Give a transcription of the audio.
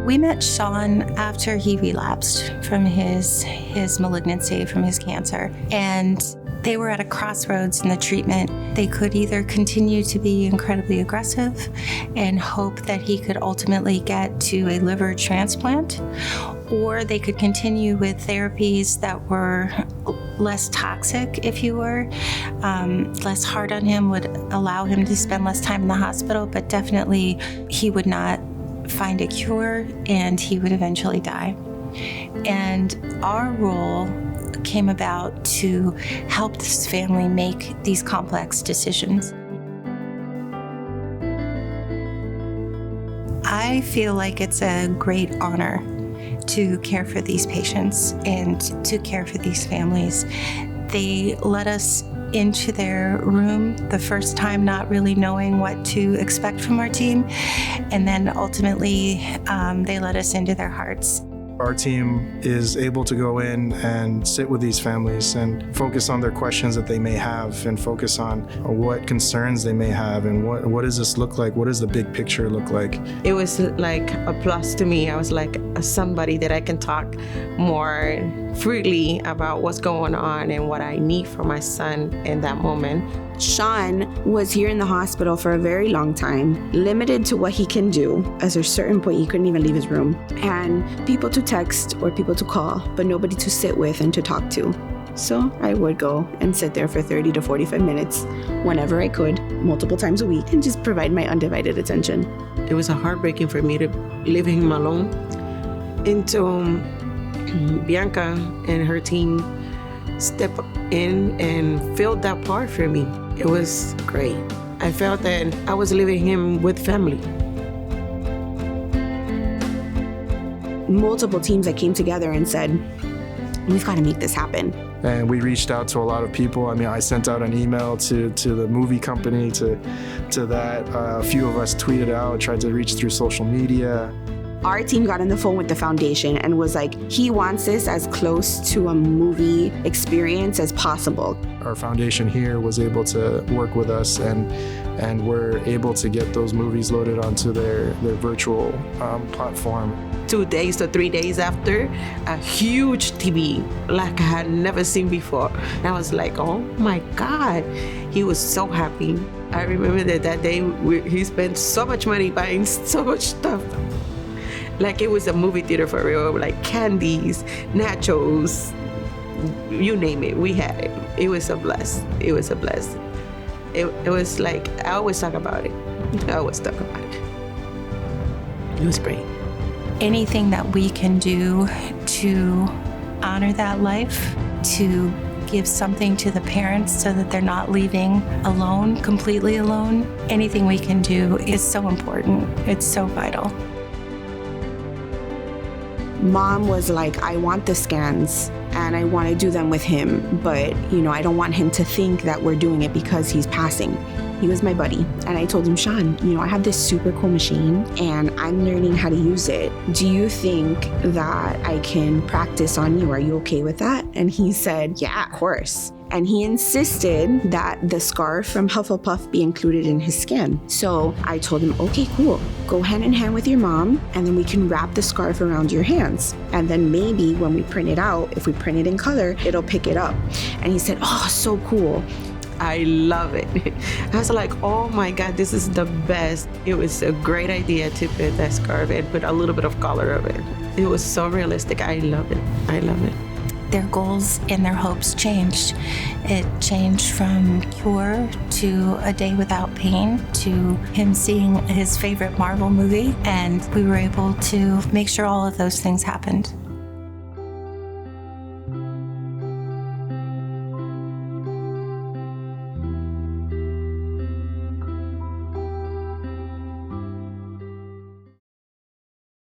We met Shawn after he relapsed from his malignancy, from his cancer, and they were at a crossroads in the treatment. They could either continue to be incredibly aggressive and hope that he could ultimately get to a liver transplant, or they could continue with therapies that were less toxic, if you were, less hard on him, would allow him to spend less time in the hospital, but definitely he would not find a cure and he would eventually die. And our role came about to help this family make these complex decisions. I feel like it's a great honor to care for these patients and to care for these families. They let us into their room the first time, not really knowing what to expect from our team, and then ultimately they let us into their hearts. Our team is able to go in and sit with these families and focus on their questions that they may have, and focus on what concerns they may have, and what does this look like? What does the big picture look like? It was like a plus to me. I was like somebody that I can talk more freely about what's going on and what I need for my son in that moment. Shawn was here in the hospital for a very long time, limited to what he can do. At a certain point, he couldn't even leave his room. And people to text or people to call, but nobody to sit with and to talk to. So I would go and sit there for 30 to 45 minutes whenever I could, multiple times a week, and just provide my undivided attention. It was heartbreaking for me to leave him alone until Bianca and her team stepped in and filled that part for me. It was great. I felt that I was leaving him with family. Multiple teams that came together and said, we've got to make this happen. And we reached out to a lot of people. I mean, I sent out an email to the movie company, to that. A few of us tweeted out, tried to reach through social media. Our team got on the phone with the foundation and was like, he wants this as close to a movie experience as possible. Our foundation here was able to work with us, and we're able to get those movies loaded onto their virtual platform. 2 days to 3 days after, a huge TV like I had never seen before. And I was like, oh my God. He was so happy. I remember that day he spent so much money buying so much stuff. Like it was a movie theater for real, like candies, nachos, you name it, we had it. It was a bless. It was a bless. It was like, I always talk about it. It was great. Anything that we can do to honor that life, to give something to the parents so that they're not leaving alone, completely alone, anything we can do is so important. It's so vital. Mom was like, I want the scans and I want to do them with him, but I don't want him to think that we're doing it because he's passing. He was my buddy. And I told him, Shawn, I have this super cool machine and I'm learning how to use it. Do you think that I can practice on you? Are you okay with that? And he said, yeah, of course. And he insisted that the scarf from Hufflepuff be included in his scan. So I told him, okay, cool. Go hand in hand with your mom, and then we can wrap the scarf around your hands. And then maybe when we print it out, if we print it in color, it'll pick it up. And he said, oh, so cool. I love it. I was like, oh my God, this is the best. It was a great idea to put that scarf and put a little bit of color of it. It was so realistic. I love it. I love it. Their goals and their hopes changed. It changed from cure to a day without pain to him seeing his favorite Marvel movie, and we were able to make sure all of those things happened.